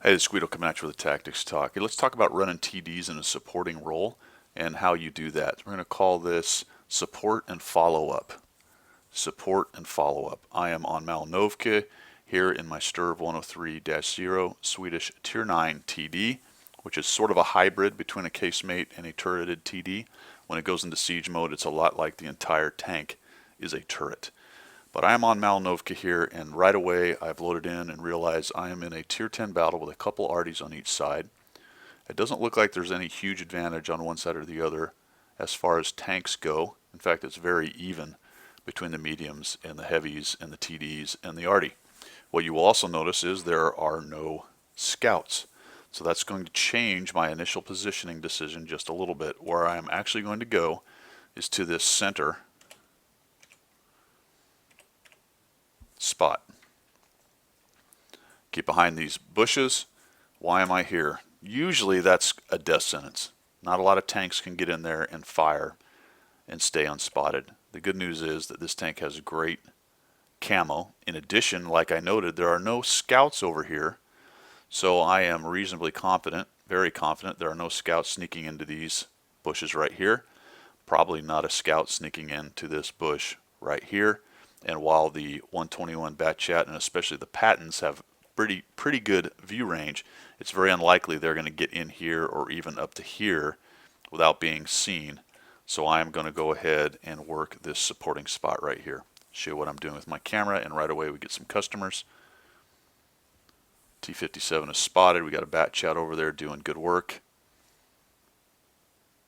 Hey, this is Guido coming at you with a tactics talk. Hey, let's talk about running TDs in a supporting role and how you do that. We're going to call this support and follow up. Support and follow up. I am on Malnovka here in my Sturv 103-0 Swedish Tier 9 TD, which is sort of a hybrid between a casemate and a turreted TD. When it goes into siege mode, it's a lot like the entire tank is a turret. But I am on Malnovka here, and right away I've loaded in and realized I am in a Tier 10 battle with a couple arties on each side. It doesn't look like there's any huge advantage on one side or the other as far as tanks go. In fact, it's very even between the mediums and the heavies and the TDs and the arty. What you will also notice is there are no scouts. So that's going to change my initial positioning decision just a little bit. Where I am actually going to go is to this center spot. Get behind these bushes. Why am I here? Usually that's a death sentence. Not a lot of tanks can get in there and fire and stay unspotted. The good news is that this tank has great camo. In addition, like I noted, there are no scouts over here, so I am reasonably confident, very confident, there are no scouts sneaking into these bushes right here. Probably not a scout sneaking into this bush right here. And while the 121 bat chat and especially the patents have pretty good view range, it's very unlikely they're going to get in here or even up to here without being seen. So I am going to go ahead and work this supporting spot right here. Show you what I'm doing with my camera, and right away we get some customers. T57 is spotted. We got a bat chat over there doing good work.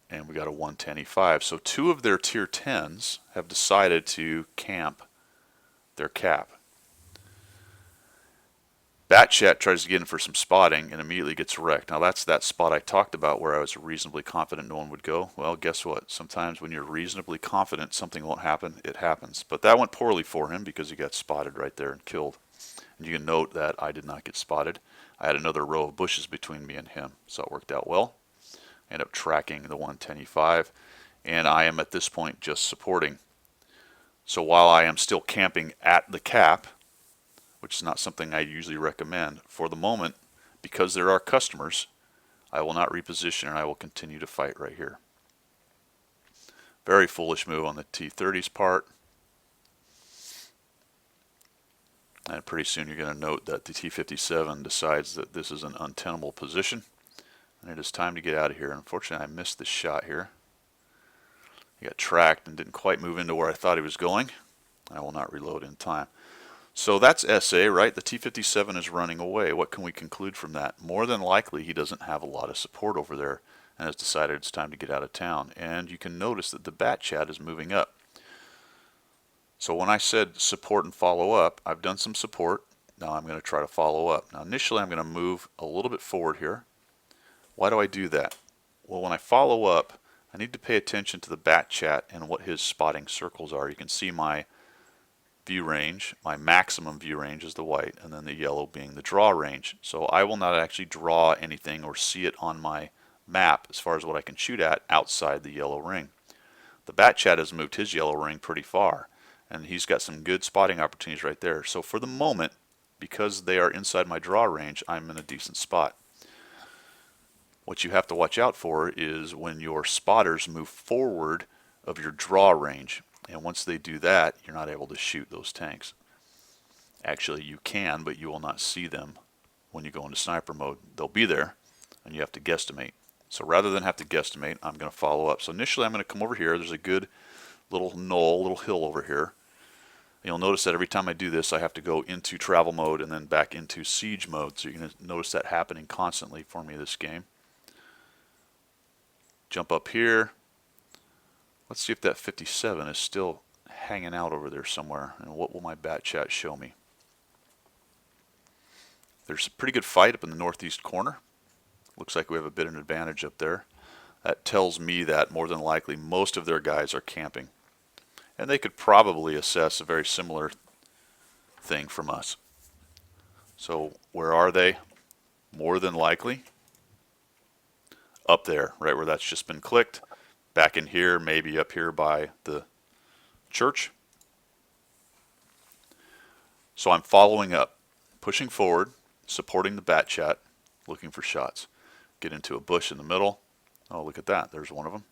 And we got a 110E5. So two of their tier 10s have decided to camp their cap. Batchat tries to get in for some spotting and immediately gets wrecked. Now that's that spot I talked about where I was reasonably confident no one would go. Well, guess what? Sometimes when you're reasonably confident something won't happen, it happens. But that went poorly for him because he got spotted right there and killed. And you can note that I did not get spotted. I had another row of bushes between me and him, so it worked out well. End up tracking the 110E5, and I am at this point just supporting. So while I am still camping at the cap, which is not something I usually recommend, for the moment, because there are customers, I will not reposition and I will continue to fight right here. Very foolish move on the T30's part. And pretty soon you're going to note that the T57 decides that this is an untenable position and it is time to get out of here. Unfortunately, I missed this shot here. He got tracked and didn't quite move into where I thought he was going. I will not reload in time. So that's SA, right? The T57 is running away. What can we conclude from that? More than likely he doesn't have a lot of support over there and has decided it's time to get out of town. And you can notice that the bat chat is moving up. So when I said support and follow up, I've done some support. Now I'm going to try to follow up. Now initially I'm going to move a little bit forward here. Why do I do that? Well, when I follow up, I need to pay attention to the bat chat and what his spotting circles are. You can see my view range. My maximum view range is the white, and then the yellow being the draw range. So I will not actually draw anything or see it on my map as far as what I can shoot at outside the yellow ring. The bat chat has moved his yellow ring pretty far, and he's got some good spotting opportunities right there. So for the moment, because they are inside my draw range, I'm in a decent spot. What you have to watch out for is when your spotters move forward of your draw range. And once they do that, you're not able to shoot those tanks. Actually, you can, but you will not see them when you go into sniper mode. They'll be there, and you have to guesstimate. So rather than have to guesstimate, I'm going to follow up. So initially, I'm going to come over here. There's a good little knoll, little hill over here. You'll notice that every time I do this, I have to go into travel mode and then back into siege mode. So you're going to notice that happening constantly for me this game. Jump up here. Let's see if that 57 is still hanging out over there somewhere, and what will my bat chat show me? There's a pretty good fight up in the northeast corner. Looks like we have a bit of an advantage up there. That tells me that more than likely most of their guys are camping, and they could probably assess a very similar thing from us. So where are they? More than likely up there, right where that's just been clicked. Back in here, maybe up here by the church. So I'm following up, pushing forward, supporting the bat chat, looking for shots. Get into a bush in the middle. Oh, look at that. There's one of them.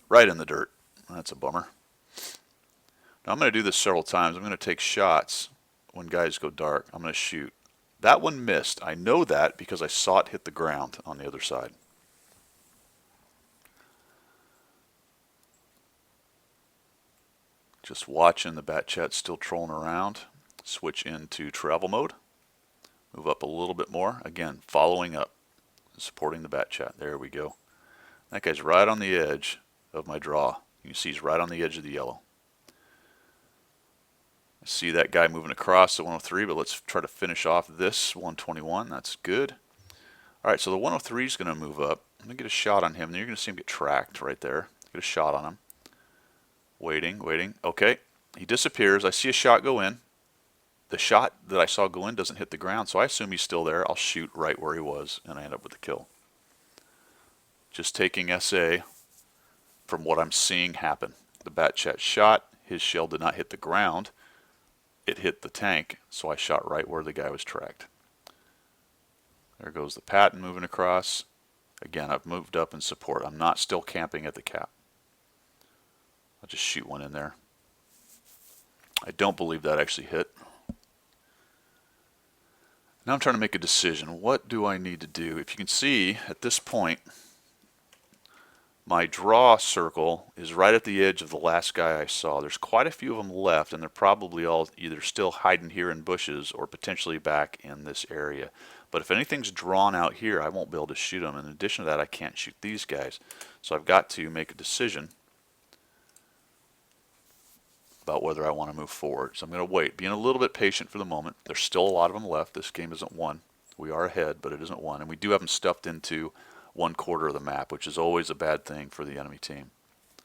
Right in the dirt. That's a bummer. Now I'm going to do this several times. I'm going to take shots when guys go dark. I'm going to shoot. That one missed. I know that because I saw it hit the ground on the other side. Just watching the bat chat still trolling around. Switch into travel mode. Move up a little bit more. Again, following up, supporting the bat chat. There we go. That guy's right on the edge of my draw. You can see he's right on the edge of the yellow. I see that guy moving across the 103, but let's try to finish off this 121. That's good. All right, so the 103 is going to move up. I'm going to get a shot on him. Then you're going to see him get tracked right there. Get a shot on him. Waiting, waiting. Okay, he disappears. I see a shot go in. The shot that I saw go in doesn't hit the ground, so I assume he's still there. I'll shoot right where he was, and I end up with the kill. Just taking SA from what I'm seeing happen. The bat chat shot. His shell did not hit the ground. It hit the tank, so I shot right where the guy was tracked. There goes the Patton moving across. Again, I've moved up in support. I'm not still camping at the cap. I'll just shoot one in there. I don't believe that actually hit. Now I'm trying to make a decision. What do I need to do? If you can see, at this point, my draw circle is right at the edge of the last guy I saw. There's quite a few of them left, and they're probably all either still hiding here in bushes or potentially back in this area. But if anything's drawn out here, I won't be able to shoot them. In addition to that, I can't shoot these guys. So I've got to make a decision about whether I want to move forward. So I'm going to wait, being a little bit patient for the moment. There's still a lot of them left. This game isn't won. We are ahead, but it isn't won. And we do have them stuffed into 1/4 of the map, which is always a bad thing for the enemy team.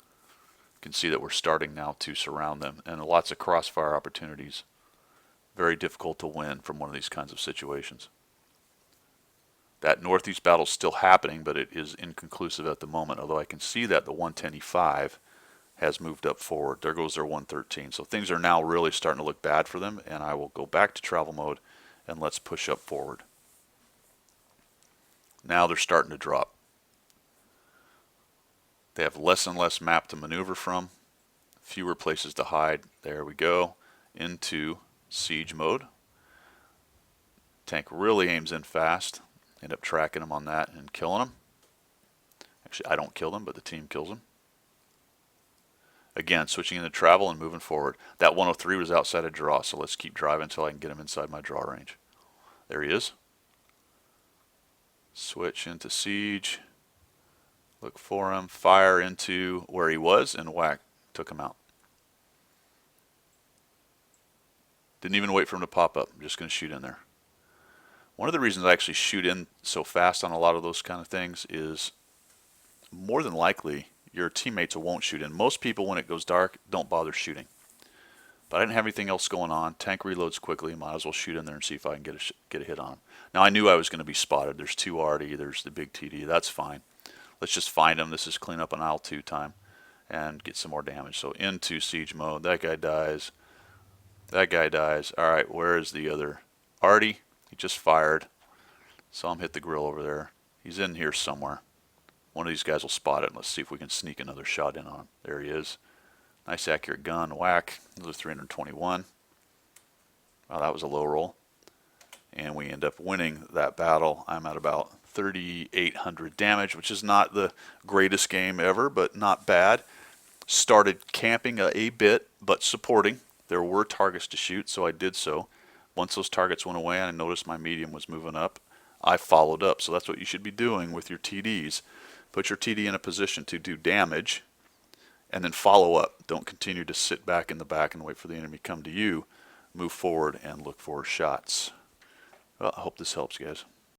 You can see that we're starting now to surround them, and lots of crossfire opportunities. Very difficult to win from one of these kinds of situations. That northeast battle is still happening, but it is inconclusive at the moment, although I can see that the 110E5 has moved up forward. There goes their 113. So things are now really starting to look bad for them, and I will go back to travel mode and let's push up forward. Now they're starting to drop. They have less and less map to maneuver from, fewer places to hide. There we go, into siege mode. Tank really aims in fast. End up tracking him on that and killing him. Actually, I don't kill them, but the team kills him. Again, switching into travel and moving forward. That 103 was outside of draw, so let's keep driving until I can get him inside my draw range. There he is. Switch into siege. Look for him. Fire into where he was, and whack, took him out. Didn't even wait for him to pop up. I'm just going to shoot in there. One of the reasons I actually shoot in so fast on a lot of those kind of things is more than likely your teammates won't shoot in. Most people, when it goes dark, don't bother shooting. But I didn't have anything else going on. Tank reloads quickly. Might as well shoot in there and see if I can get a hit on him. Now, I knew I was going to be spotted. There's two already. There's the big TD. That's fine. Let's just find him. This is clean up an aisle 2 time and get some more damage. So into siege mode. That guy dies. That guy dies. All right, where is the other? Artie, he just fired. Saw him hit the grill over there. He's in here somewhere. One of these guys will spot it. Let's see if we can sneak another shot in on him. There he is. Nice accurate gun. Whack. Those are 321. Wow, that was a low roll. And we end up winning that battle. I'm at about 3,800 damage, which is not the greatest game ever, but not bad. Started camping a bit, but supporting. There were targets to shoot, so I did so. Once those targets went away and I noticed my medium was moving up, I followed up. So that's what you should be doing with your TDs. Put your TD in a position to do damage and then follow up. Don't continue to sit back in the back and wait for the enemy to come to you. Move forward and look for shots. Well, I hope this helps, guys.